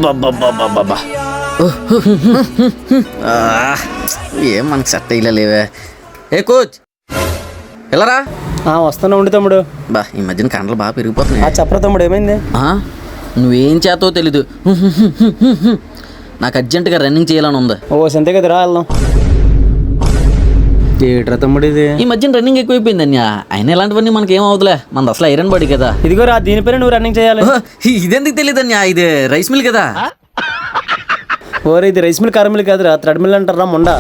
బాబా ఏం మనకు సెట్ అయ్యలే లేవే. ఏ కోచ్ వెళ్ళరా. వస్తాను ఉండి తమ్ముడు. బా ఈ మధ్యన కండలు బాగా పెరిగిపోతున్నాయి. చెప్పరా తమ్ముడు ఏమైంది? నువ్వేం చేతో తెలీదు. నాకు అర్జెంటుగా రన్నింగ్ చేయాలని ఉంది. సంతే కదరా వెళ్దాం. ఏట్రా తమ్ముడు ఇది? ఈ మధ్యన రన్నింగ్ ఎక్కువైపోయింది అన్య. అయినా ఇలాంటివన్నీ మనకి ఏం అవుతులే, మనది అసలు ఐరన్ బాడీ కదా. ఇదిగో రా దీనిపైన నువ్వు రన్నింగ్ చేయాలి. ఇదెందుకు తెలియదు అన్య, ఇది రైస్ మిల్ కదా. ఓరే ఇది రైస్ మిల్ కార్ మిల్ కాదురా, థ్రెడ్ మిల్ అంటారా ముండా.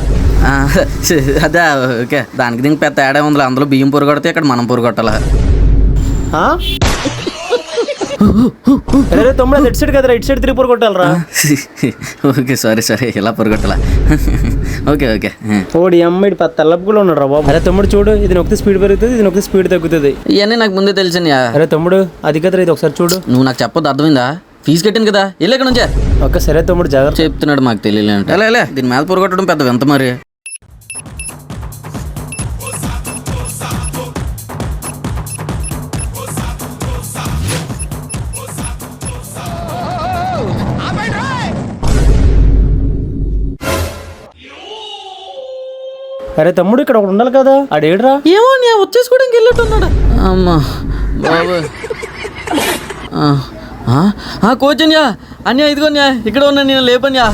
అదే ఓకే, దానికి దీనికి పెద్ద తేడా ఉంది. అందులో బియ్యం పొరు కొడితే ఇక్కడ మనం పొరు కొట్టాలా. తమ్ముడు అది ఇటు సైడ్ కదరా, ఇటు సైడ్ తిరిగి పొరు కొట్టాలరా. ఓకే సారీ ఇలా పొరు కొట్టాలా. Okay okay. ఓడి అమ్మాయి తెల్లపు కూడా ఉన్నాడు రా బాబు. అరే తమ్ముడు చూడు, ఇది నొక్కితే స్పీడ్ పెరుగుతుంది, ఇది నొక్కితే స్పీడ్ తగ్గుతుంది. ఇవన్నీ నాకు ముందే తెలిసినయా. అరే తమ్ముడు అది కదరా, ఇది ఒకసారి చూడు. నువ్వు నాకు చెప్పొద్దు, అర్థమైందా? ఫీజు కట్టాను కదా, వెళ్ళి ఇక్కడ నుంచే. ఓకే సరే తమ్ముడు జాగ్రత్త. చెప్తున్నాడు మాకు తెలియలేంటే. అలా దీని మీద పొరు కొట్టడం పెద్ద వింత మరి. అరే తమ్ముడు ఇక్కడ ఒకటి ఉండాలి కదా, ఆడేడ్రా? ఏమో నేను వచ్చేసుకోవడానికి వెళ్ళట్టున్నాడు. అమ్మా బాబు. కోచ్ అన్యా, అన్యా ఇదిగో న్యా ఇక్కడ ఉన్నా, నేను లేపన్యా.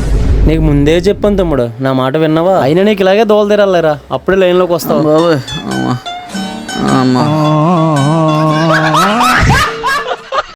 నీకు ముందే చెప్పాను తమ్ముడు, నా మాట విన్నావా? అయినా నీకు ఇలాగే దోల తీరాలేరా, అప్పుడే లైన్లోకి వస్తావు బాబు. అమ్మా.